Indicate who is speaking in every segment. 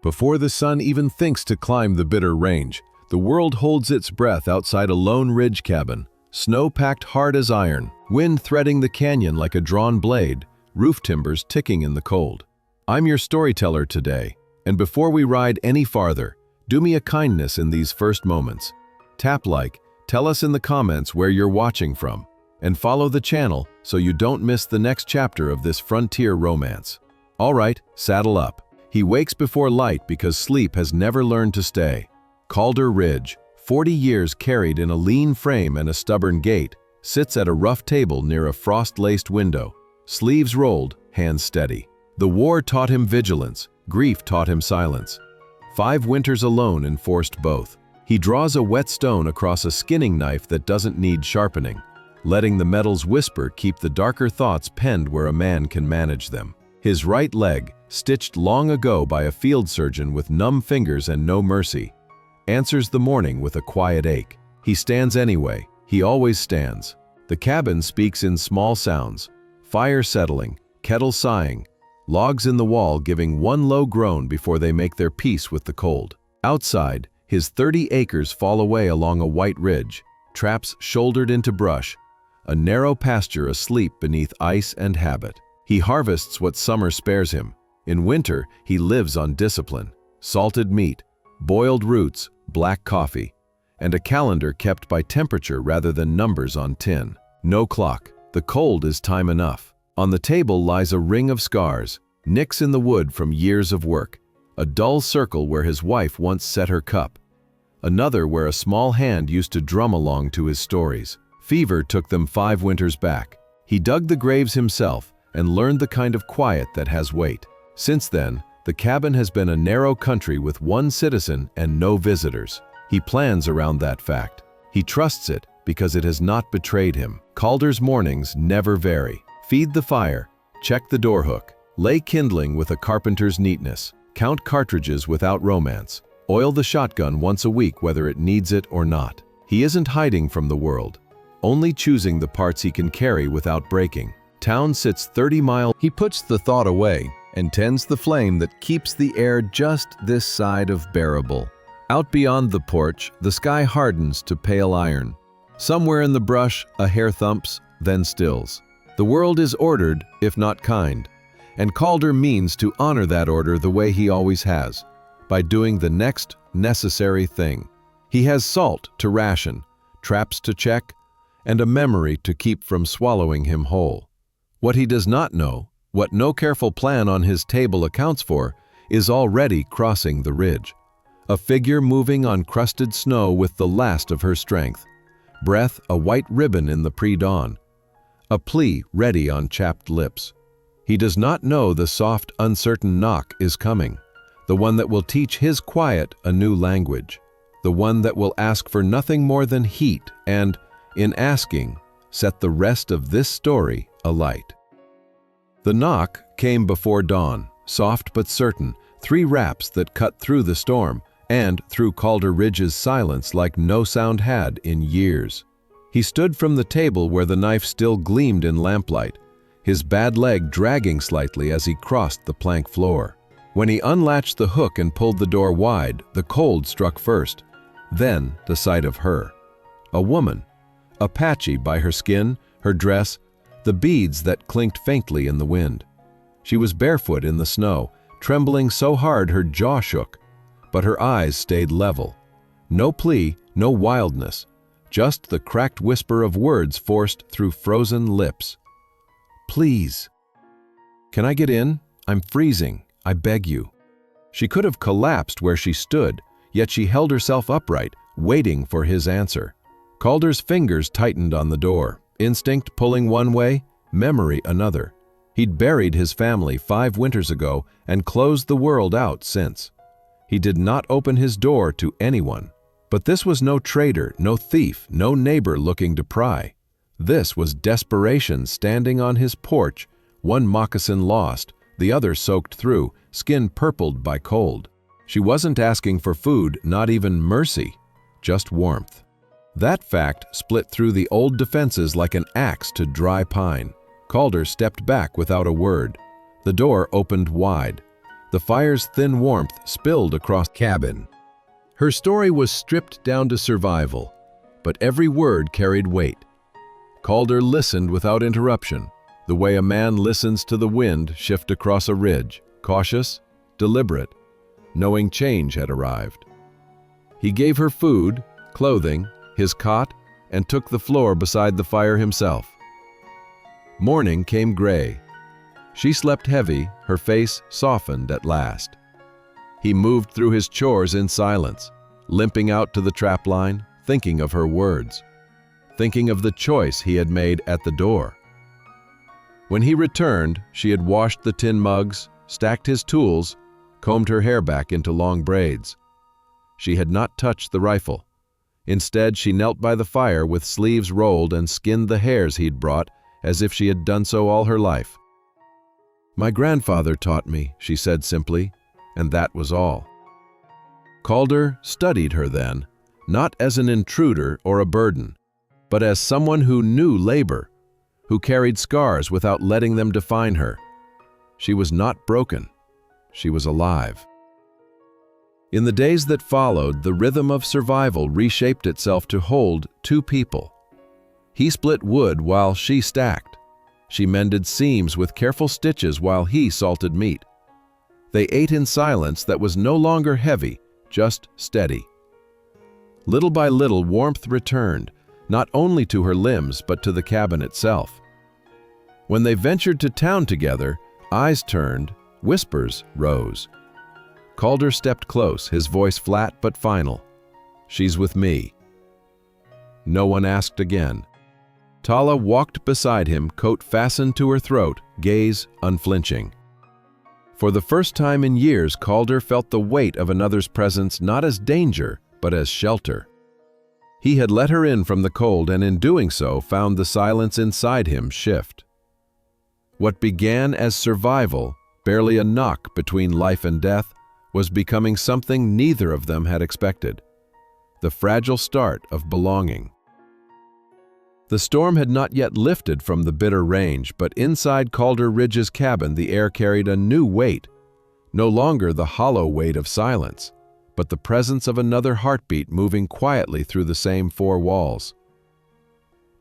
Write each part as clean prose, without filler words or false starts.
Speaker 1: Before the sun even thinks to climb the bitter range, the world holds its breath outside a lone ridge cabin, snow packed hard as iron, wind threading the canyon like a drawn blade, roof timbers ticking in the cold. I'm your storyteller today, and before we ride any farther, do me a kindness in these first moments. Tap like, tell us in the comments where you're watching from, and follow the channel so you don't miss the next chapter of this frontier romance. All right, saddle up. He wakes before light because sleep has never learned to stay. Calder Ridge, 40 years carried in a lean frame and a stubborn gait, sits at a rough table near a frost-laced window, sleeves rolled, hands steady. The war taught him vigilance, grief taught him silence. 5 winters alone enforced both. He draws a whetstone across a skinning knife that doesn't need sharpening, letting the metal's whisper keep the darker thoughts penned where a man can manage them. His right leg, stitched long ago by a field surgeon with numb fingers and no mercy, answers the morning with a quiet ache. He stands anyway, he always stands. The cabin speaks in small sounds, fire settling, kettle sighing, logs in the wall giving one low groan before they make their peace with the cold. Outside, his 30 acres fall away along a white ridge, traps shouldered into brush, a narrow pasture asleep beneath ice and habit. He harvests what summer spares him. In winter, he lives on discipline, salted meat, boiled roots, black coffee, and a calendar kept by temperature rather than numbers on tin. No clock. The cold is time enough. On the table lies a ring of scars, nicks in the wood from years of work, a dull circle where his wife once set her cup, another where a small hand used to drum along to his stories. Fever took them 5 winters back. He dug the graves himself and learned the kind of quiet that has weight. Since then, the cabin has been a narrow country with 1 citizen and no visitors. He plans around that fact. He trusts it because it has not betrayed him. Calder's mornings never vary. Feed the fire, check the door hook, lay kindling with a carpenter's neatness, count cartridges without romance, oil the shotgun once a week whether it needs it or not. He isn't hiding from the world, only choosing the parts he can carry without breaking. Town sits 30 miles. He puts the thought away and tends the flame that keeps the air just this side of bearable. Out beyond the porch, the sky hardens to pale iron. Somewhere in the brush, a hare thumps, then stills. The world is ordered, if not kind, and Calder means to honor that order the way he always has, by doing the next necessary thing. He has salt to ration, traps to check, and a memory to keep from swallowing him whole. What he does not know, what no careful plan on his table accounts for, is already crossing the ridge. A figure moving on crusted snow with the last of her strength. Breath a white ribbon in the pre-dawn. A plea ready on chapped lips. He does not know the soft, uncertain knock is coming. The one that will teach his quiet a new language. The one that will ask for nothing more than heat and, in asking, set the rest of this story alight. The knock came before dawn, soft but certain, 3 raps that cut through the storm and through Calder Ridge's silence like no sound had in years. He stood from the table where the knife still gleamed in lamplight, his bad leg dragging slightly as he crossed the plank floor. When he unlatched the hook and pulled the door wide, the cold struck first, then the sight of her. A woman, Apache by her skin, her dress, the beads that clinked faintly in the wind. She was barefoot in the snow, trembling so hard her jaw shook, but her eyes stayed level. No plea, no wildness, just the cracked whisper of words forced through frozen lips. "Please. Can I get in? I'm freezing. I beg you." She could have collapsed where she stood, yet she held herself upright, waiting for his answer. Calder's fingers tightened on the door, instinct pulling one way, memory another. He'd buried his family 5 winters ago and closed the world out since. He did not open his door to anyone. But this was no traitor, no thief, no neighbor looking to pry. This was desperation standing on his porch, one moccasin lost, the other soaked through, skin purpled by cold. She wasn't asking for food, not even mercy, just warmth. That fact split through the old defenses like an axe to dry pine. Calder stepped back without a word. The door opened wide. The fire's thin warmth spilled across the cabin. Her story was stripped down to survival, but every word carried weight. Calder listened without interruption, the way a man listens to the wind shift across a ridge, cautious, deliberate, knowing change had arrived. He gave her food, clothing, his cot, and took the floor beside the fire himself. Morning came gray. She slept heavy, her face softened at last. He moved through his chores in silence, limping out to the trapline, thinking of her words, thinking of the choice he had made at the door. When he returned, she had washed the tin mugs, stacked his tools, combed her hair back into long braids. She had not touched the rifle. Instead, she knelt by the fire with sleeves rolled and skinned the hairs he'd brought as if she had done so all her life. "My grandfather taught me," she said simply, and that was all. Calder studied her then, not as an intruder or a burden, but as someone who knew labor, who carried scars without letting them define her. She was not broken. She was alive. In the days that followed, the rhythm of survival reshaped itself to hold two people. He split wood while she stacked. She mended seams with careful stitches while he salted meat. They ate in silence that was no longer heavy, just steady. Little by little, warmth returned, not only to her limbs but to the cabin itself. When they ventured to town together, eyes turned, whispers rose. Calder stepped close, his voice flat but final. "She's with me." No one asked again. Tala walked beside him, coat fastened to her throat, gaze unflinching. For the first time in years, Calder felt the weight of another's presence not as danger, but as shelter. He had let her in from the cold and in doing so found the silence inside him shift. What began as survival, barely a knock between life and death, was becoming something neither of them had expected. The fragile start of belonging. The storm had not yet lifted from the bitter range, but inside Calder Ridge's cabin the air carried a new weight, no longer the hollow weight of silence, but the presence of another heartbeat moving quietly through the same four walls.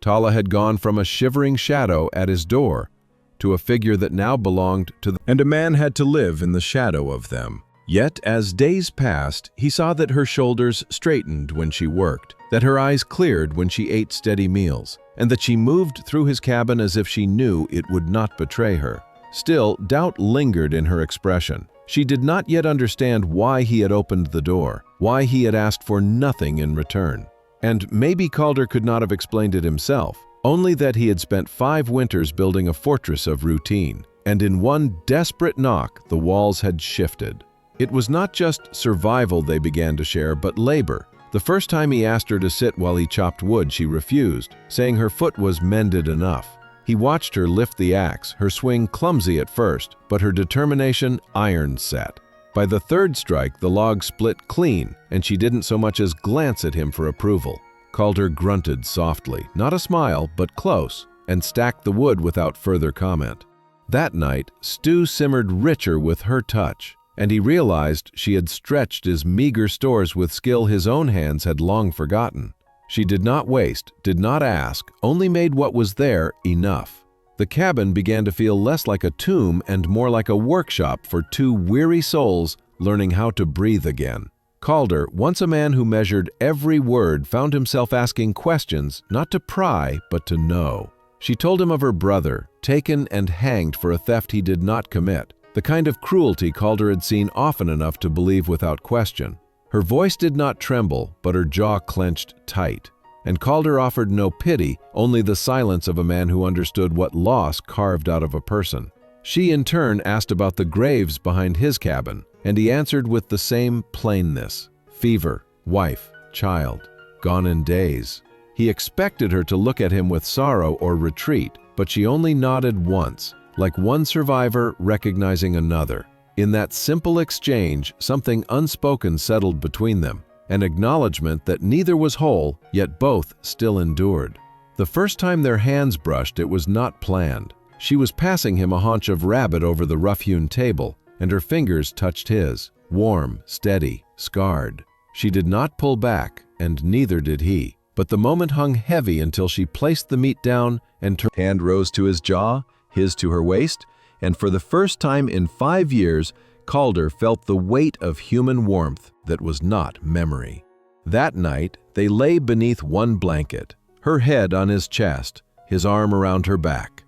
Speaker 1: Tala had gone from a shivering shadow at his door to a figure that now belonged to them, and a man had to live in the shadow of them. Yet, as days passed, he saw that her shoulders straightened when she worked, that her eyes cleared when she ate steady meals, and that she moved through his cabin as if she knew it would not betray her. Still, doubt lingered in her expression. She did not yet understand why he had opened the door, why he had asked for nothing in return. And maybe Calder could not have explained it himself, only that he had spent 5 winters building a fortress of routine, and in one desperate knock the walls had shifted. It was not just survival they began to share, but labor. The first time he asked her to sit while he chopped wood, she refused, saying her foot was mended enough. He watched her lift the axe, her swing clumsy at first, but her determination iron set. By the 3rd strike, the log split clean, and she didn't so much as glance at him for approval. Calder grunted softly, not a smile, but close, and stacked the wood without further comment. That night, stew simmered richer with her touch, and he realized she had stretched his meager stores with skill his own hands had long forgotten. She did not waste, did not ask, only made what was there enough. The cabin began to feel less like a tomb and more like a workshop for 2 weary souls learning how to breathe again. Calder, once a man who measured every word, found himself asking questions, not to pry, but to know. She told him of her brother, taken and hanged for a theft he did not commit. The kind of cruelty Calder had seen often enough to believe without question. Her voice did not tremble, but her jaw clenched tight. And Calder offered no pity, only the silence of a man who understood what loss carved out of a person. She in turn asked about the graves behind his cabin, and he answered with the same plainness. Fever, wife, child, gone in days. He expected her to look at him with sorrow or retreat, but she only nodded once, like one survivor recognizing another. In that simple exchange, something unspoken settled between them, an acknowledgement that neither was whole, yet both still endured. The first time their hands brushed, it was not planned. She was passing him a haunch of rabbit over the rough-hewn table, and her fingers touched his, warm, steady, scarred. She did not pull back, and neither did he. But the moment hung heavy until she placed the meat down and her hand rose to his jaw, his to her waist, and for the first time in 5 years, Calder felt the weight of human warmth that was not memory. That night, they lay beneath one blanket, her head on his chest, his arm around her back.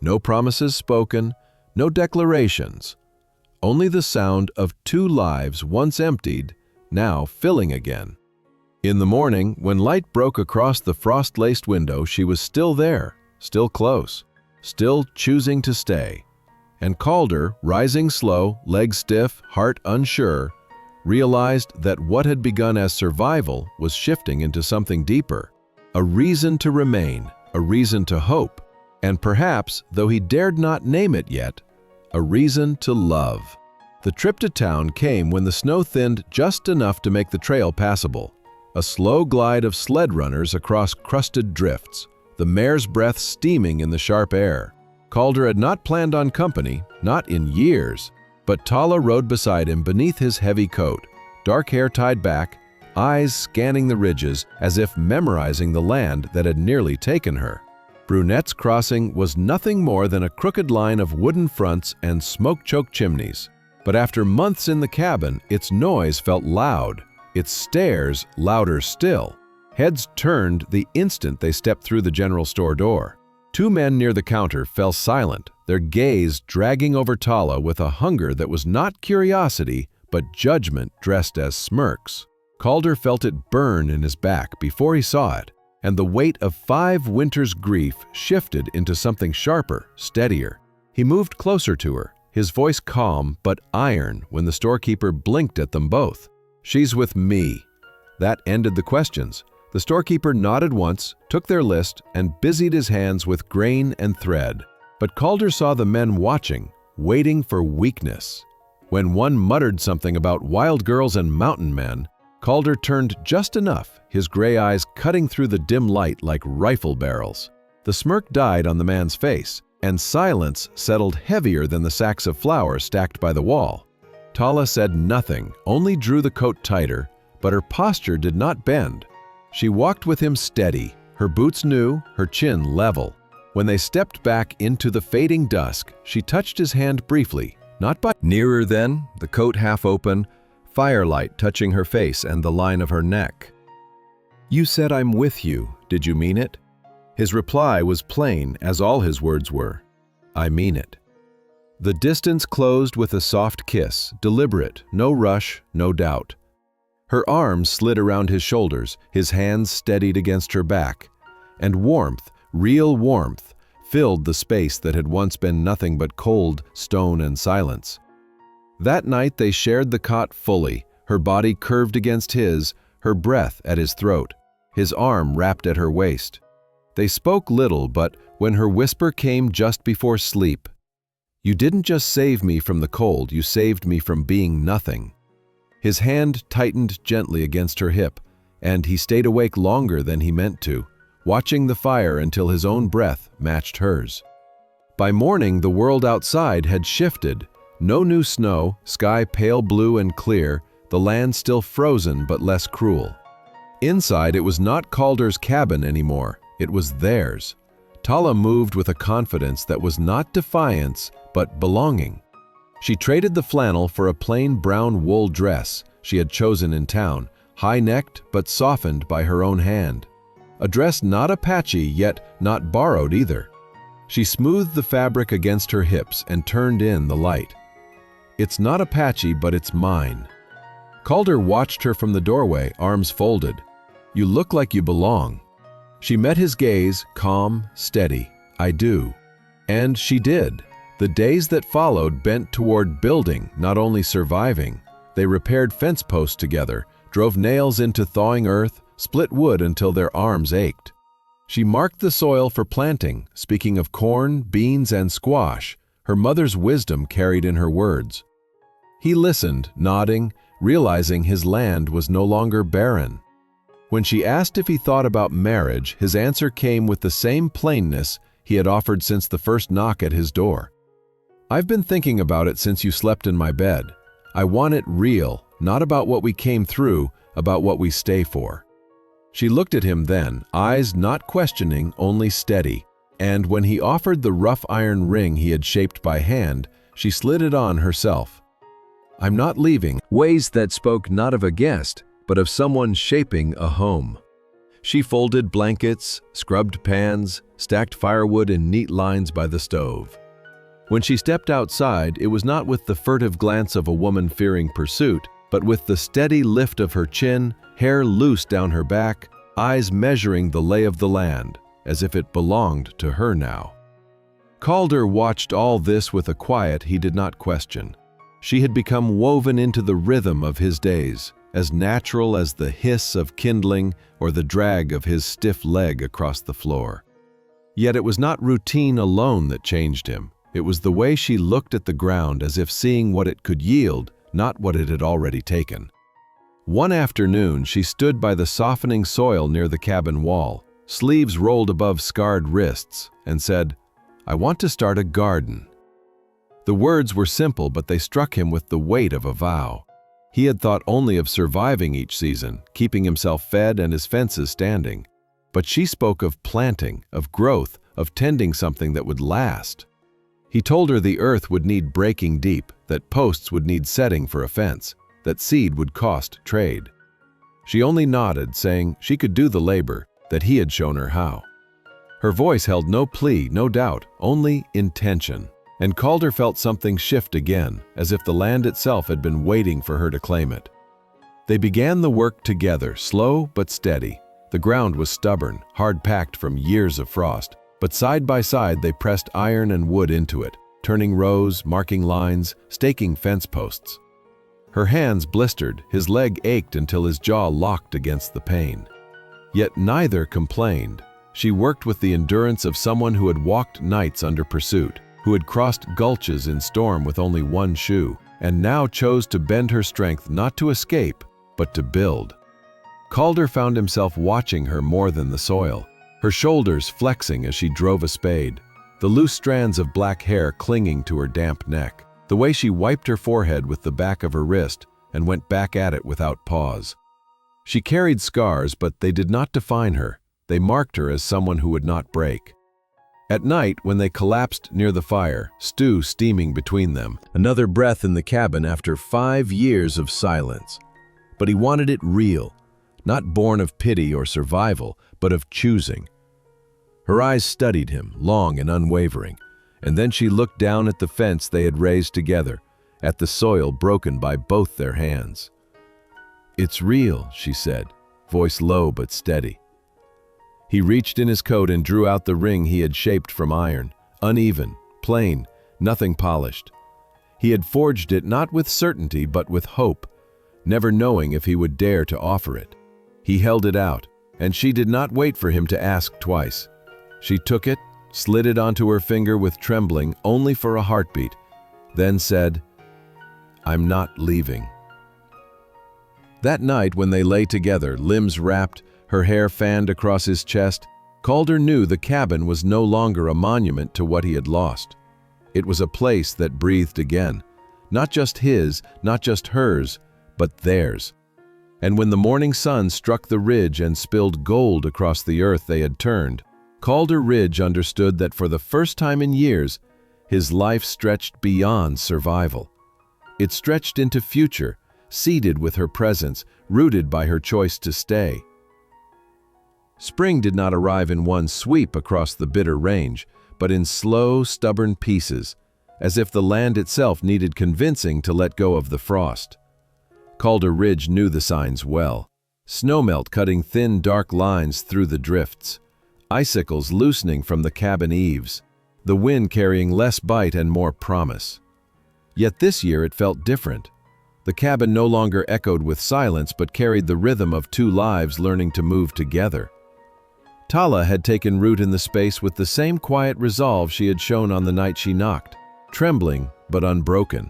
Speaker 1: No promises spoken, no declarations, only the sound of 2 lives once emptied, now filling again. In the morning, when light broke across the frost-laced window, she was still there, still close, still choosing to stay. And Calder, rising slow, legs stiff, heart unsure, realized that what had begun as survival was shifting into something deeper. A reason to remain, a reason to hope, and perhaps, though he dared not name it yet, a reason to love. The trip to town came when the snow thinned just enough to make the trail passable. A slow glide of sled runners across crusted drifts, the mare's breath steaming in the sharp air. Calder had not planned on company, not in years, but Tala rode beside him beneath his heavy coat, dark hair tied back, eyes scanning the ridges as if memorizing the land that had nearly taken her. Brunette's Crossing was nothing more than a crooked line of wooden fronts and smoke-choked chimneys. But after months in the cabin, its noise felt loud, its stares louder still. Heads turned the instant they stepped through the general store door. 2 men near the counter fell silent, their gaze dragging over Tala with a hunger that was not curiosity, but judgment dressed as smirks. Calder felt it burn in his back before he saw it, and the weight of 5 winters' grief shifted into something sharper, steadier. He moved closer to her, his voice calm but iron when the storekeeper blinked at them both. "She's with me." That ended the questions. The storekeeper nodded once, took their list, and busied his hands with grain and thread. But Calder saw the men watching, waiting for weakness. When one muttered something about wild girls and mountain men, Calder turned just enough, his gray eyes cutting through the dim light like rifle barrels. The smirk died on the man's face, and silence settled heavier than the sacks of flour stacked by the wall. Tala said nothing, only drew the coat tighter, but her posture did not bend. She walked with him steady, her boots new, her chin level. When they stepped back into the fading dusk, she touched his hand briefly, not by— Nearer then, the coat half open, firelight touching her face and the line of her neck. "You said I'm with you. Did you mean it?" His reply was plain, as all his words were. "I mean it." The distance closed with a soft kiss, deliberate, no rush, no doubt. Her arms slid around his shoulders, his hands steadied against her back, and warmth, real warmth, filled the space that had once been nothing but cold, stone, and silence. That night they shared the cot fully, her body curved against his, her breath at his throat, his arm wrapped at her waist. They spoke little, but when her whisper came just before sleep, "You didn't just save me from the cold, you saved me from being nothing." His hand tightened gently against her hip, and he stayed awake longer than he meant to, watching the fire until his own breath matched hers. By morning, the world outside had shifted. No new snow, sky pale blue and clear, the land still frozen but less cruel. Inside, it was not Calder's cabin anymore, it was theirs. Tala moved with a confidence that was not defiance, but belonging. She traded the flannel for a plain brown wool dress she had chosen in town, high-necked but softened by her own hand. A dress not Apache, yet not borrowed either. She smoothed the fabric against her hips and turned in the light. "It's not Apache, but it's mine." Calder watched her from the doorway, arms folded. "You look like you belong." She met his gaze, calm, steady. "I do." And she did. The days that followed bent toward building, not only surviving. They repaired fence posts together, drove nails into thawing earth, split wood until their arms ached. She marked the soil for planting, speaking of corn, beans, and squash, her mother's wisdom carried in her words. He listened, nodding, realizing his land was no longer barren. When she asked if he thought about marriage, his answer came with the same plainness he had offered since the first knock at his door. I've been thinking about it since you slept in my bed. I want it real, not about what we came through, about what we stay for." She looked at him then, eyes not questioning, only steady. And when he offered the rough iron ring he had shaped by hand, she slid it on herself. "I'm not leaving," ways that spoke not of a guest, but of someone shaping a home. She folded blankets, scrubbed pans, stacked firewood in neat lines by the stove. When she stepped outside, it was not with the furtive glance of a woman fearing pursuit, but with the steady lift of her chin, hair loose down her back, eyes measuring the lay of the land, as if it belonged to her now. Calder watched all this with a quiet he did not question. She had become woven into the rhythm of his days, as natural as the hiss of kindling or the drag of his stiff leg across the floor. Yet it was not routine alone that changed him. It was the way she looked at the ground as if seeing what it could yield, not what it had already taken. One afternoon, she stood by the softening soil near the cabin wall, sleeves rolled above scarred wrists, and said, "I want to start a garden." The words were simple, but they struck him with the weight of a vow. He had thought only of surviving each season, keeping himself fed and his fences standing. But she spoke of planting, of growth, of tending something that would last. He told her the earth would need breaking deep, that posts would need setting for a fence, that seed would cost trade. She only nodded, saying she could do the labor, that he had shown her how. Her voice held no plea, no doubt, only intention. And Calder felt something shift again, as if the land itself had been waiting for her to claim it. They began the work together, slow but steady. The ground was stubborn, hard-packed from years of frost, but side by side they pressed iron and wood into it, turning rows, marking lines, staking fence posts. Her hands blistered, his leg ached until his jaw locked against the pain. Yet neither complained. She worked with the endurance of someone who had walked nights under pursuit, who had crossed gulches in storm with only one shoe, and now chose to bend her strength not to escape, but to build. Calder found himself watching her more than the soil, her shoulders flexing as she drove a spade, the loose strands of black hair clinging to her damp neck, the way she wiped her forehead with the back of her wrist and went back at it without pause. She carried scars, but they did not define her. They marked her as someone who would not break. At night, when they collapsed near the fire, stew steaming between them, another breath in the cabin after 5 years of silence. But he wanted it real, not born of pity or survival, but of choosing. Her eyes studied him, long and unwavering, and then she looked down at the fence they had raised together, at the soil broken by both their hands. "It's real," she said, voice low but steady. He reached in his coat and drew out the ring he had shaped from iron, uneven, plain, nothing polished. He had forged it not with certainty but with hope, never knowing if he would dare to offer it. He held it out, and she did not wait for him to ask twice. She took it, slid it onto her finger with trembling only for a heartbeat, then said, "I'm not leaving." That night when they lay together, limbs wrapped, her hair fanned across his chest, Calder knew the cabin was no longer a monument to what he had lost. It was a place that breathed again, not just his, not just hers, but theirs. And when the morning sun struck the ridge and spilled gold across the earth they had turned, Calder Ridge understood that for the first time in years, his life stretched beyond survival. It stretched into future, seeded with her presence, rooted by her choice to stay. Spring did not arrive in one sweep across the bitter range, but in slow, stubborn pieces, as if the land itself needed convincing to let go of the frost. Calder Ridge knew the signs well. Snowmelt cutting thin, dark lines through the drifts, icicles loosening from the cabin eaves, the wind carrying less bite and more promise. Yet this year it felt different. The cabin no longer echoed with silence but carried the rhythm of two lives learning to move together. Tala had taken root in the space with the same quiet resolve she had shown on the night she knocked, trembling but unbroken.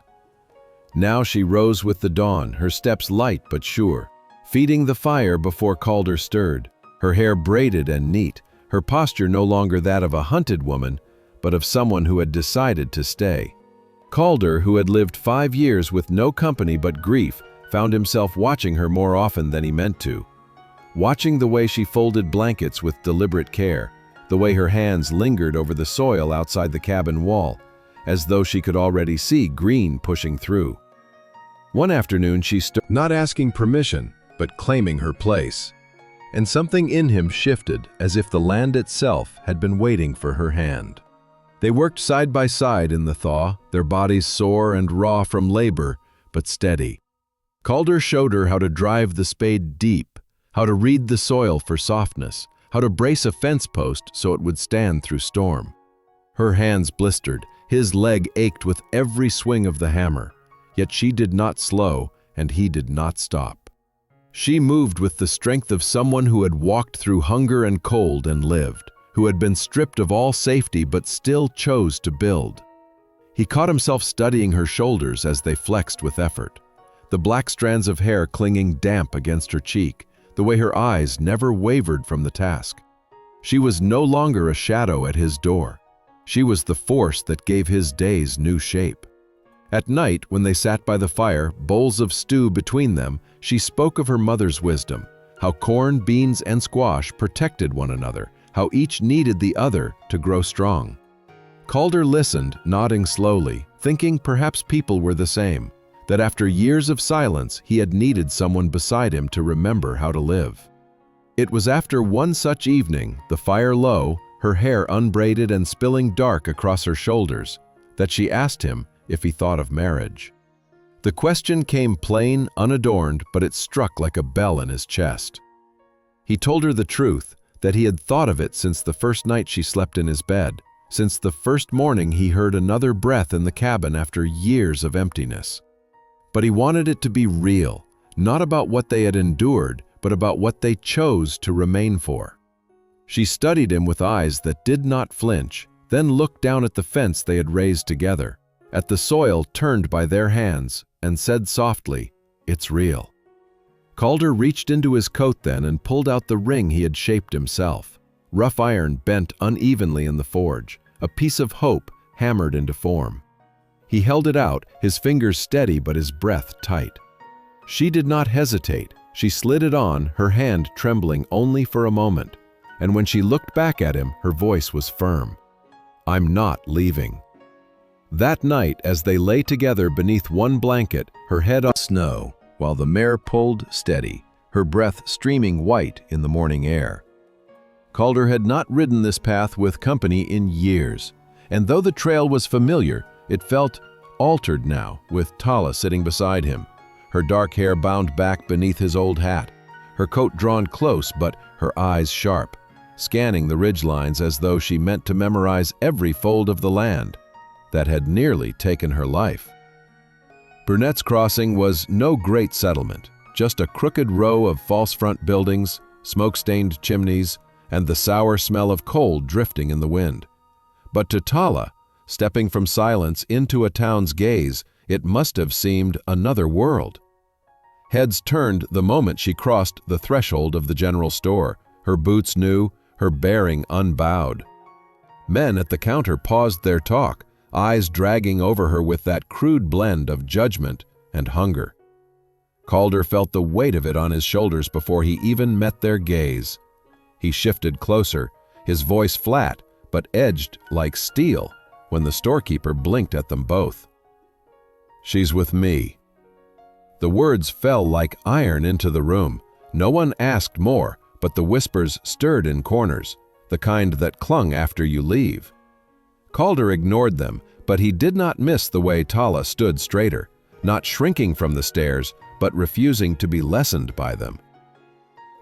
Speaker 1: Now she rose with the dawn, her steps light but sure, feeding the fire before Calder stirred, her hair braided and neat, her posture no longer that of a hunted woman, but of someone who had decided to stay. Calder, who had lived 5 years with no company but grief, found himself watching her more often than he meant to. Watching the way she folded blankets with deliberate care, the way her hands lingered over the soil outside the cabin wall, as though she could already see green pushing through. One afternoon she stood, not asking permission, but claiming her place. And something in him shifted, as if the land itself had been waiting for her hand. They worked side by side in the thaw, their bodies sore and raw from labor, but steady. Calder showed her how to drive the spade deep, how to read the soil for softness, how to brace a fence post so it would stand through storm. Her hands blistered, his leg ached with every swing of the hammer, yet she did not slow and he did not stop. She moved with the strength of someone who had walked through hunger and cold and lived, who had been stripped of all safety but still chose to build. He caught himself studying her shoulders as they flexed with effort, the black strands of hair clinging damp against her cheek, the way her eyes never wavered from the task. She was no longer a shadow at his door. She was the force that gave his days new shape. At night, when they sat by the fire, bowls of stew between them, she spoke of her mother's wisdom, how corn, beans, and squash protected one another, how each needed the other to grow strong. Calder listened, nodding slowly, thinking perhaps people were the same, that after years of silence, he had needed someone beside him to remember how to live. It was after one such evening, the fire low, her hair unbraided and spilling dark across her shoulders, that she asked him if he thought of marriage. The question came plain, unadorned, but it struck like a bell in his chest. He told her the truth, that he had thought of it since the first night she slept in his bed, since the first morning he heard another breath in the cabin after years of emptiness. But he wanted it to be real, not about what they had endured, but about what they chose to remain for. She studied him with eyes that did not flinch, then looked down at the fence they had raised together, at the soil turned by their hands, and said softly, "It's real." Calder reached into his coat then and pulled out the ring he had shaped himself. Rough iron bent unevenly in the forge, a piece of hope hammered into form. He held it out, his fingers steady but his breath tight. She did not hesitate. She slid it on, her hand trembling only for a moment. And when she looked back at him, her voice was firm. "I'm not leaving." That night, as they lay together beneath one blanket, her head on snow, while the mare pulled steady, her breath streaming white in the morning air. Calder had not ridden this path with company in years, and though the trail was familiar, it felt altered now, with Tala sitting beside him, her dark hair bound back beneath his old hat, her coat drawn close but her eyes sharp, scanning the ridgelines as though she meant to memorize every fold of the land that had nearly taken her life. Burnett's Crossing was no great settlement, just a crooked row of false front buildings, smoke-stained chimneys, and the sour smell of coal drifting in the wind. But to Tala, stepping from silence into a town's gaze, it must have seemed another world. Heads turned the moment she crossed the threshold of the general store, her boots new, her bearing unbowed. Men at the counter paused their talk, eyes dragging over her with that crude blend of judgment and hunger. Calder felt the weight of it on his shoulders before he even met their gaze. He shifted closer, his voice flat but edged like steel, when the storekeeper blinked at them both. "She's with me." The words fell like iron into the room. No one asked more, but the whispers stirred in corners, the kind that clung after you leave. Calder ignored them, but he did not miss the way Tala stood straighter, not shrinking from the stares, but refusing to be lessened by them.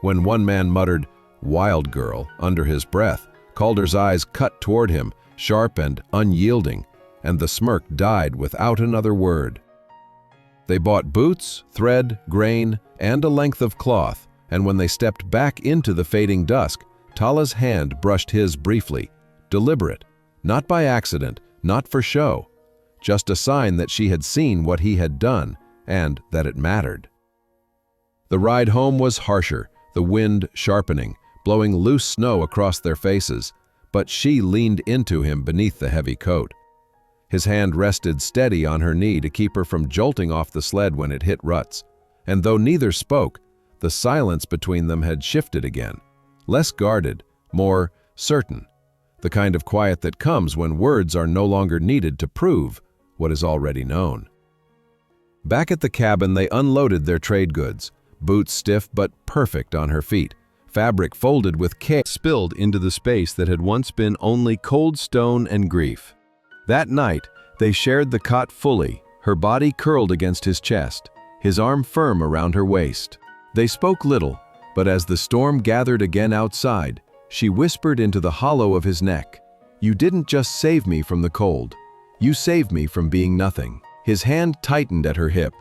Speaker 1: When one man muttered, "Wild girl," under his breath, Calder's eyes cut toward him, sharp and unyielding, and the smirk died without another word. They bought boots, thread, grain, and a length of cloth, and when they stepped back into the fading dusk, Tala's hand brushed his briefly, deliberate, not by accident, not for show, just a sign that she had seen what he had done and that it mattered. The ride home was harsher, the wind sharpening, blowing loose snow across their faces, but she leaned into him beneath the heavy coat. His hand rested steady on her knee to keep her from jolting off the sled when it hit ruts. And though neither spoke, the silence between them had shifted again. Less guarded, more certain. The kind of quiet that comes when words are no longer needed to prove what is already known. Back at the cabin, they unloaded their trade goods, boots stiff but perfect on her feet, fabric folded with care spilled into the space that had once been only cold stone and grief. That night, they shared the cot fully, her body curled against his chest, his arm firm around her waist. They spoke little, but as the storm gathered again outside, she whispered into the hollow of his neck, "You didn't just save me from the cold. You saved me from being nothing." His hand tightened at her hip,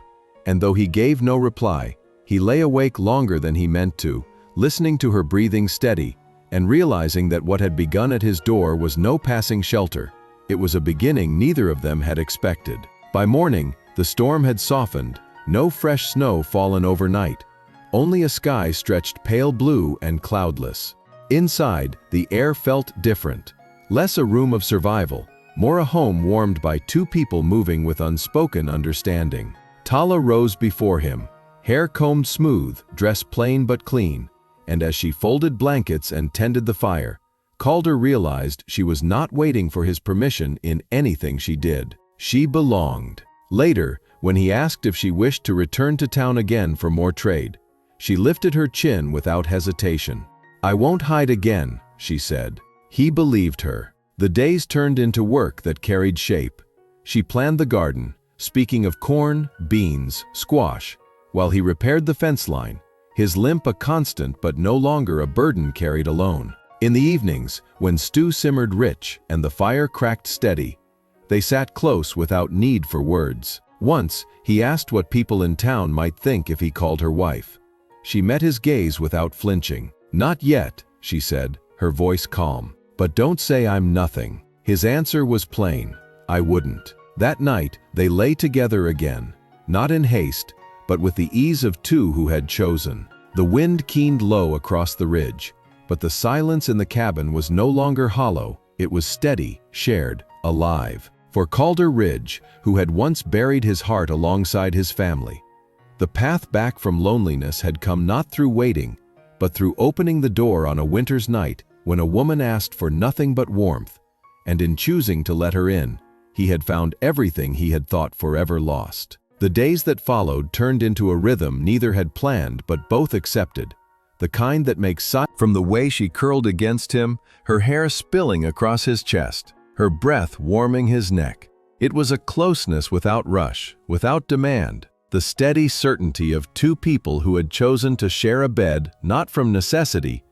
Speaker 1: and though he gave no reply, he lay awake longer than he meant to, listening to her breathing steady, and realizing that what had begun at his door was no passing shelter. It was a beginning neither of them had expected. By morning, the storm had softened, no fresh snow fallen overnight, only a sky stretched pale blue and cloudless. Inside, the air felt different, less a room of survival, more a home warmed by two people moving with unspoken understanding. Tala rose before him, hair combed smooth, dress plain but clean, and as she folded blankets and tended the fire, Calder realized she was not waiting for his permission in anything she did. She belonged. Later, when he asked if she wished to return to town again for more trade, she lifted her chin without hesitation. "I won't hide again," she said. He believed her. The days turned into work that carried shape. She planned the garden, speaking of corn, beans, squash, while he repaired the fence line, his limp a constant but no longer a burden carried alone. In the evenings, when stew simmered rich and the fire cracked steady, they sat close without need for words. Once, he asked what people in town might think if he called her wife. She met his gaze without flinching. "Not yet," she said, her voice calm. "But don't say I'm nothing." His answer was plain, "I wouldn't." That night, they lay together again, not in haste, but with the ease of two who had chosen. The wind keened low across the ridge, but the silence in the cabin was no longer hollow, it was steady, shared, alive. For Calder Ridge, who had once buried his heart alongside his family, the path back from loneliness had come not through waiting, but through opening the door on a winter's night when a woman asked for nothing but warmth, and in choosing to let her in, he had found everything he had thought forever lost. The days that followed turned into a rhythm neither had planned but both accepted, the kind that makes sight from the way she curled against him, her hair spilling across his chest, her breath warming his neck. It was a closeness without rush, without demand, the steady certainty of two people who had chosen to share a bed not from necessity,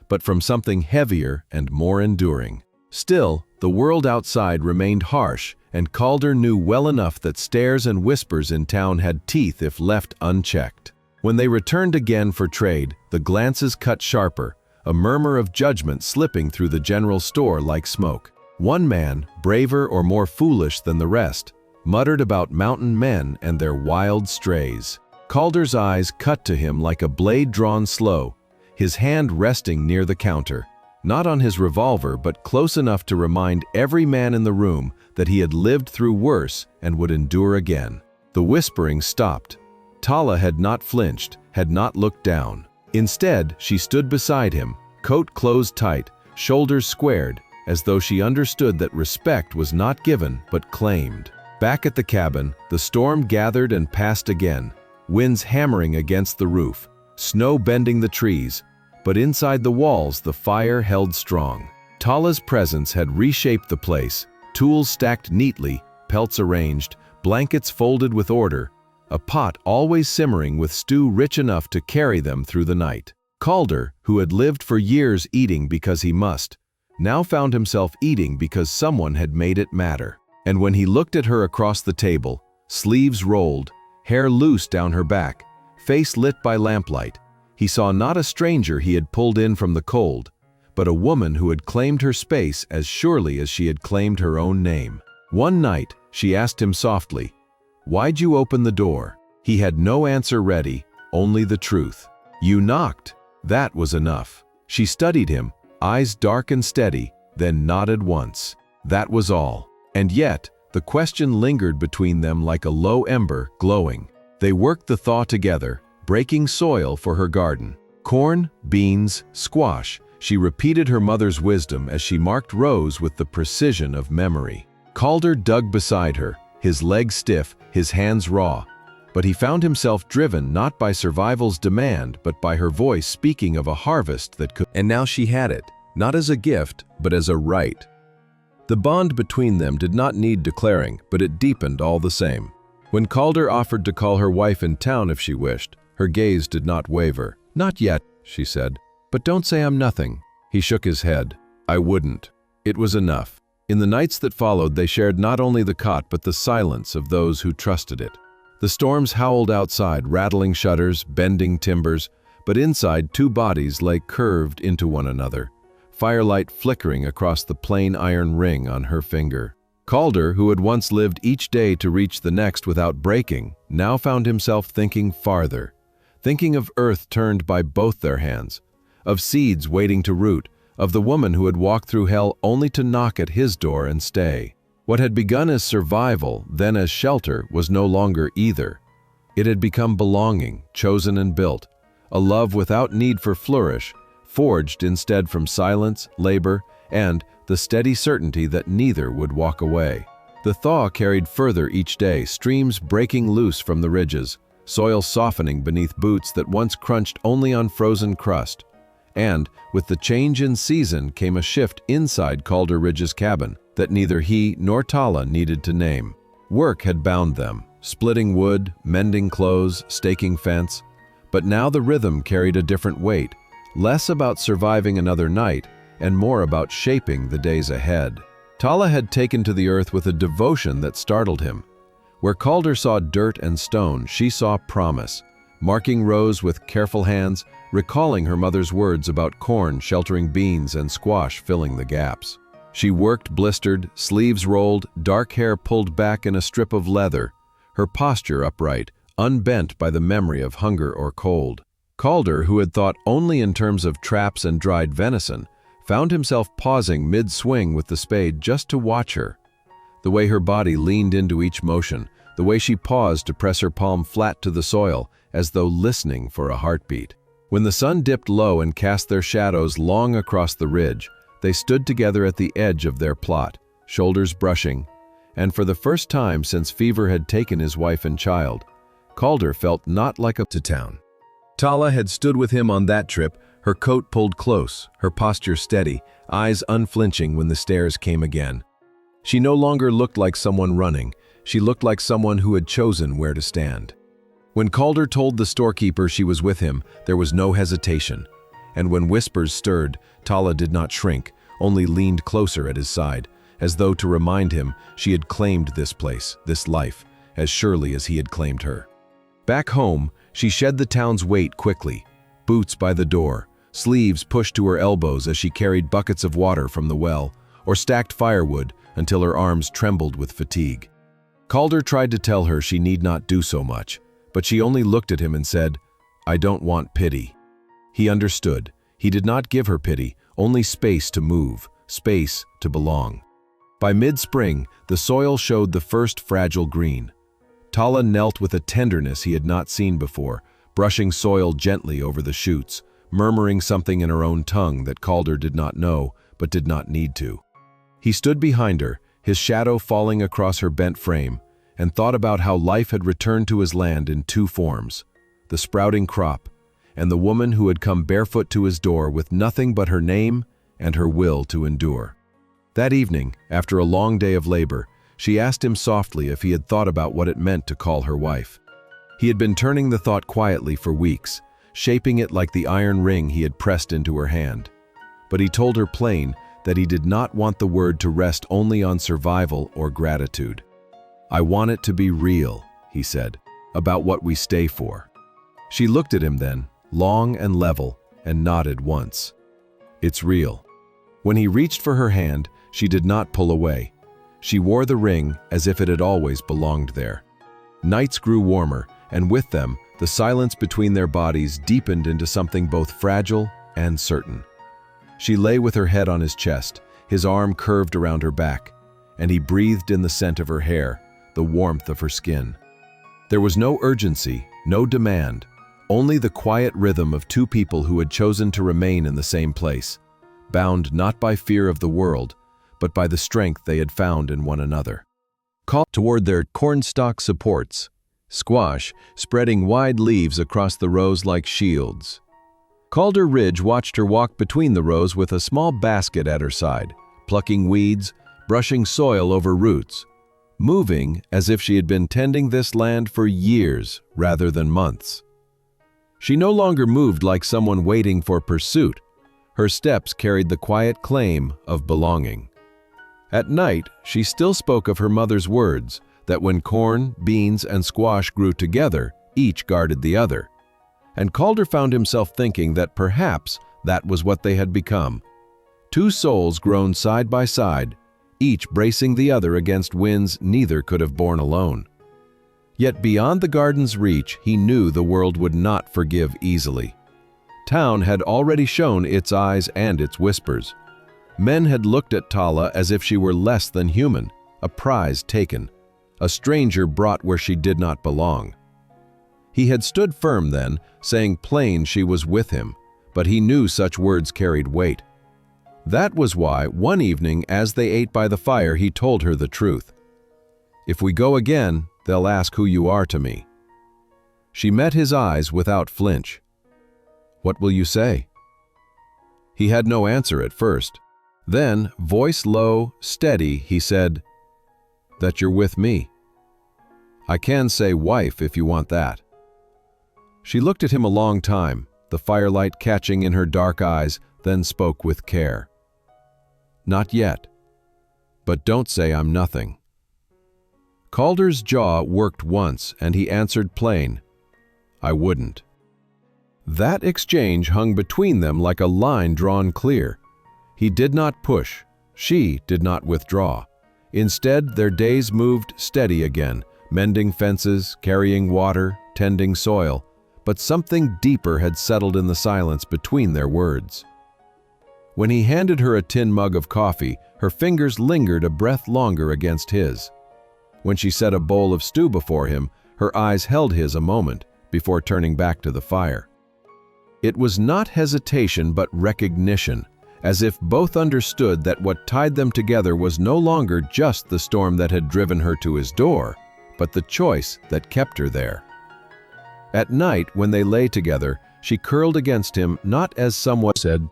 Speaker 1: but from something heavier and more enduring. Still, the world outside remained harsh, and Calder knew well enough that stares and whispers in town had teeth if left unchecked. When they returned again for trade, the glances cut sharper, a murmur of judgment slipping through the general store like smoke. One man, braver or more foolish than the rest, muttered about mountain men and their wild strays. Calder's eyes cut to him like a blade drawn slow, his hand resting near the counter, not on his revolver but close enough to remind every man in the room that he had lived through worse and would endure again. The whispering stopped. Tala had not flinched, had not looked down. Instead, she stood beside him, coat closed tight, shoulders squared, as though she understood that respect was not given but claimed. Back at the cabin, the storm gathered and passed again, winds hammering against the roof, snow bending the trees, but inside the walls the fire held strong. Tala's presence had reshaped the place, tools stacked neatly, pelts arranged, blankets folded with order, a pot always simmering with stew rich enough to carry them through the night. Calder, who had lived for years eating because he must, now found himself eating because someone had made it matter. And when he looked at her across the table, sleeves rolled, hair loose down her back, face lit by lamplight, he saw not a stranger he had pulled in from the cold, but a woman who had claimed her space as surely as she had claimed her own name. One night, she asked him softly, "Why'd you open the door?" He had no answer ready, only the truth. "You knocked." That was enough. She studied him, eyes dark and steady, then nodded once. That was all. And yet, The question lingered between them like a low ember glowing. They worked the thaw together, breaking soil for her garden. Corn, beans, squash. She repeated her mother's wisdom as she marked rows with the precision of memory. Calder dug beside her, his legs stiff, his hands raw. But he found himself driven not by survival's demand, but by her voice speaking of a harvest that could. And now she had it, not as a gift, but as a right. The bond between them did not need declaring, but it deepened all the same. When Calder offered to call her wife in town if she wished, her gaze did not waver. "Not yet," she said, "but don't say I'm nothing." He shook his head. "I wouldn't." It was enough. In the nights that followed, they shared not only the cot but the silence of those who trusted it. The storms howled outside, rattling shutters, bending timbers, but inside 2 bodies lay curved into one another, firelight flickering across the plain iron ring on her finger. Calder, who had once lived each day to reach the next without breaking, now found himself thinking farther, thinking of earth turned by both their hands, of seeds waiting to root, of the woman who had walked through hell only to knock at his door and stay. What had begun as survival, then as shelter, was no longer either. It had become belonging, chosen and built, a love without need for flourish, forged instead from silence, labor, and the steady certainty that neither would walk away. The thaw carried further each day, streams breaking loose from the ridges, soil softening beneath boots that once crunched only on frozen crust. And, with the change in season, came a shift inside Calder Ridge's cabin that neither he nor Tala needed to name. Work had bound them, splitting wood, mending clothes, staking fence. But now the rhythm carried a different weight, less about surviving another night and more about shaping the days ahead. Tala had taken to the earth with a devotion that startled him. Where Calder saw dirt and stone, she saw promise, marking rows with careful hands, recalling her mother's words about corn sheltering beans and squash filling the gaps. She worked blistered, sleeves rolled, dark hair pulled back in a strip of leather, her posture upright, unbent by the memory of hunger or cold. Calder, who had thought only in terms of traps and dried venison, found himself pausing mid-swing with the spade just to watch her. The way her body leaned into each motion, the way she paused to press her palm flat to the soil, as though listening for a heartbeat. When the sun dipped low and cast their shadows long across the ridge, they stood together at the edge of their plot, shoulders brushing, and for the first time since fever had taken his wife and child, Calder felt not like a to town. Tala had stood with him on that trip, her coat pulled close, her posture steady, eyes unflinching when the stares came again. She no longer looked like someone running, she looked like someone who had chosen where to stand. When Calder told the storekeeper she was with him, there was no hesitation. And when whispers stirred, Tala did not shrink, only leaned closer at his side, as though to remind him she had claimed this place, this life, as surely as he had claimed her. Back home, she shed the town's weight quickly, boots by the door, sleeves pushed to her elbows as she carried buckets of water from the well, or stacked firewood until her arms trembled with fatigue. Calder tried to tell her she need not do so much, but she only looked at him and said, "I don't want pity." He understood. He did not give her pity, only space to move, space to belong. By mid-spring, the soil showed the first fragile green. Tala knelt with a tenderness he had not seen before, brushing soil gently over the shoots, murmuring something in her own tongue that Calder did not know, but did not need to. He stood behind her, his shadow falling across her bent frame, and thought about how life had returned to his land in 2 forms, the sprouting crop, and the woman who had come barefoot to his door with nothing but her name and her will to endure. That evening, after a long day of labor, she asked him softly if he had thought about what it meant to call her wife. He had been turning the thought quietly for weeks, shaping it like the iron ring he had pressed into her hand. But he told her plain that he did not want the word to rest only on survival or gratitude. "I want it to be real," he said, "about what we stay for." She looked at him then, long and level, and nodded once. "It's real." When he reached for her hand, she did not pull away. She wore the ring as if it had always belonged there. Nights grew warmer, and with them, the silence between their bodies deepened into something both fragile and certain. She lay with her head on his chest, his arm curved around her back, and he breathed in the scent of her hair, the warmth of her skin. There was no urgency, no demand, only the quiet rhythm of two people who had chosen to remain in the same place, bound not by fear of the world, but by the strength they had found in one another. Toward their cornstalk supports, squash spreading wide leaves across the rows like shields. Calder Ridge watched her walk between the rows with a small basket at her side, plucking weeds, brushing soil over roots, moving as if she had been tending this land for years rather than months. She no longer moved like someone waiting for pursuit. Her steps carried the quiet claim of belonging. At night, she still spoke of her mother's words, that when corn, beans, and squash grew together, each guarded the other. And Calder found himself thinking that perhaps that was what they had become. Two souls grown side by side, each bracing the other against winds neither could have borne alone. Yet beyond the garden's reach, he knew the world would not forgive easily. Town had already shown its eyes and its whispers. Men had looked at Tala as if she were less than human, a prize taken, a stranger brought where she did not belong. He had stood firm then, saying plain she was with him, but he knew such words carried weight. That was why, one evening as they ate by the fire, he told her the truth. "If we go again, they'll ask who you are to me." She met his eyes without flinch. "What will you say?" He had no answer at first. Then, voice low, steady, he said, "That you're with me. I can say wife if you want that." She looked at him a long time, the firelight catching in her dark eyes, then spoke with care. "Not yet. But don't say I'm nothing." Calder's jaw worked once, and he answered plain, "I wouldn't." That exchange hung between them like a line drawn clear. He did not push. She did not withdraw. Instead, their days moved steady again, mending fences, carrying water, tending soil, but something deeper had settled in the silence between their words. When he handed her a tin mug of coffee, her fingers lingered a breath longer against his. When she set a bowl of stew before him, her eyes held his a moment before turning back to the fire. It was not hesitation but recognition, as if both understood that what tied them together was no longer just the storm that had driven her to his door, but the choice that kept her there. At night, when they lay together, she curled against him not as someone said,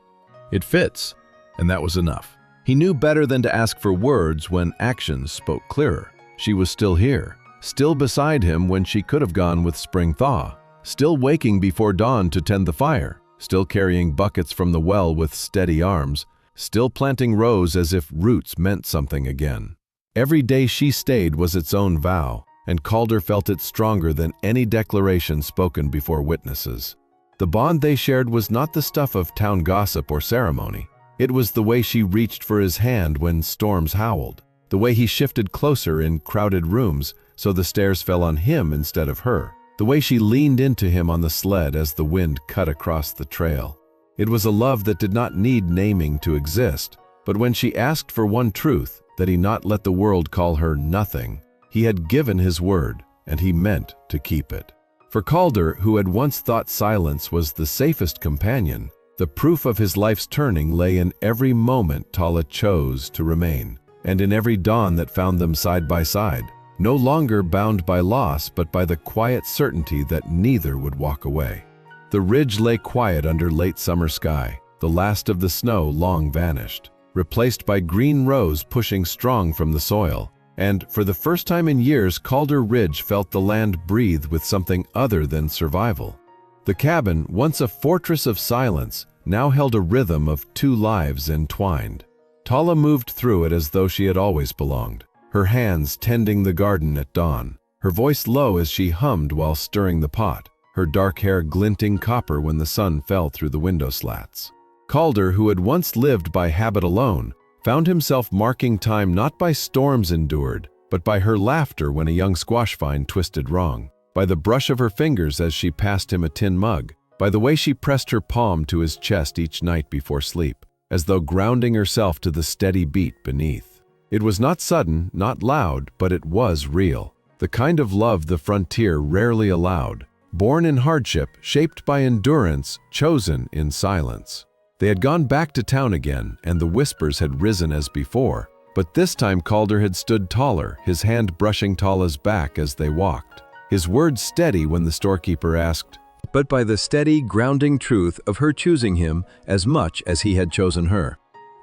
Speaker 1: "It fits," and that was enough. He knew better than to ask for words when actions spoke clearer. She was still here, still beside him when she could have gone with spring thaw, still waking before dawn to tend the fire, still carrying buckets from the well with steady arms, still planting rows as if roots meant something again. Every day she stayed was its own vow, and Calder felt it stronger than any declaration spoken before witnesses. The bond they shared was not the stuff of town gossip or ceremony. It was the way she reached for his hand when storms howled, the way he shifted closer in crowded rooms so the stairs fell on him instead of her, the way she leaned into him on the sled as the wind cut across the trail. It was a love that did not need naming to exist, but when she asked for one truth, that he not let the world call her nothing, he had given his word, and he meant to keep it. For Calder, who had once thought silence was the safest companion, the proof of his life's turning lay in every moment Tala chose to remain, and in every dawn that found them side by side, no longer bound by loss but by the quiet certainty that neither would walk away. The ridge lay quiet under late summer sky, the last of the snow long vanished, replaced by green rows pushing strong from the soil, and for the first time in years Calder Ridge felt the land breathe with something other than survival. The cabin, once a fortress of silence, now held a rhythm of two lives entwined. Tala moved through it as though she had always belonged, her hands tending the garden at dawn, her voice low as she hummed while stirring the pot, her dark hair glinting copper when the sun fell through the window slats. Calder, who had once lived by habit alone, found himself marking time not by storms endured, but by her laughter when a young squash vine twisted wrong, by the brush of her fingers as she passed him a tin mug, by the way she pressed her palm to his chest each night before sleep, as though grounding herself to the steady beat beneath. It was not sudden, not loud, but it was real. The kind of love the frontier rarely allowed. Born in hardship, shaped by endurance, chosen in silence. They had gone back to town again, and the whispers had risen as before. But this time Calder had stood taller, his hand brushing Tala's back as they walked. His words steady when the storekeeper asked, but by the steady, grounding truth of her choosing him as much as he had chosen her.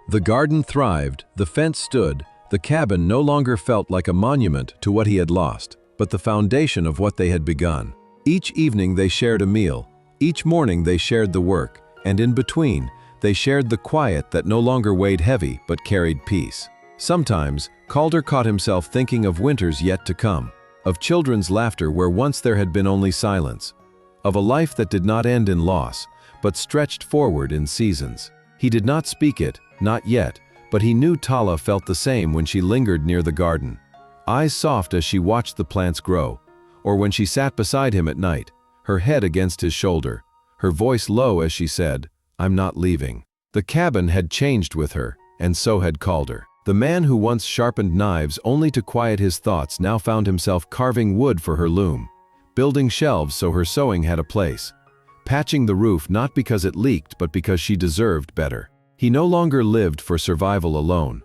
Speaker 1: The garden thrived, the fence stood, the cabin no longer felt like a monument to what he had lost, but the foundation of what they had begun. Each evening they shared a meal, each morning they shared the work, and in between, they shared the quiet that no longer weighed heavy but carried peace. Sometimes, Calder caught himself thinking of winters yet to come, of children's laughter where once there had been only silence, of a life that did not end in loss, but stretched forward in seasons. He did not speak it, not yet, but he knew Tala felt the same when she lingered near the garden, eyes soft as she watched the plants grow, or when she sat beside him at night, her head against his shoulder, her voice low as she said, "I'm not leaving." The cabin had changed with her, and so had Calder. The man who once sharpened knives only to quiet his thoughts now found himself carving wood for her loom, building shelves so her sewing had a place, patching the roof not because it leaked but because she deserved better. He no longer lived for survival alone,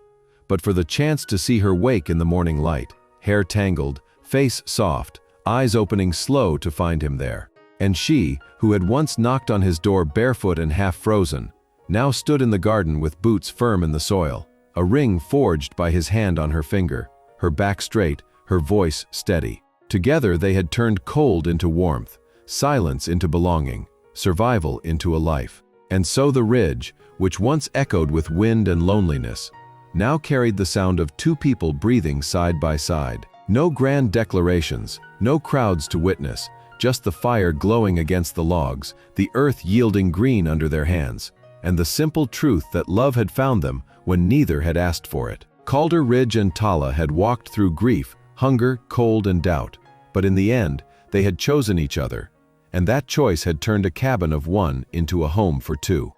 Speaker 1: but for the chance to see her wake in the morning light, hair tangled, face soft, eyes opening slow to find him there. And she, who had once knocked on his door barefoot and half frozen, now stood in the garden with boots firm in the soil, a ring forged by his hand on her finger, her back straight, her voice steady. Together they had turned cold into warmth, silence into belonging, survival into a life. And so the ridge, which once echoed with wind and loneliness, now carried the sound of two people breathing side by side. No grand declarations, no crowds to witness, just the fire glowing against the logs, the earth yielding green under their hands, and the simple truth that love had found them when neither had asked for it. Calder Ridge and Tala had walked through grief, hunger, cold, and doubt, but in the end, they had chosen each other, and that choice had turned a cabin of one into a home for two.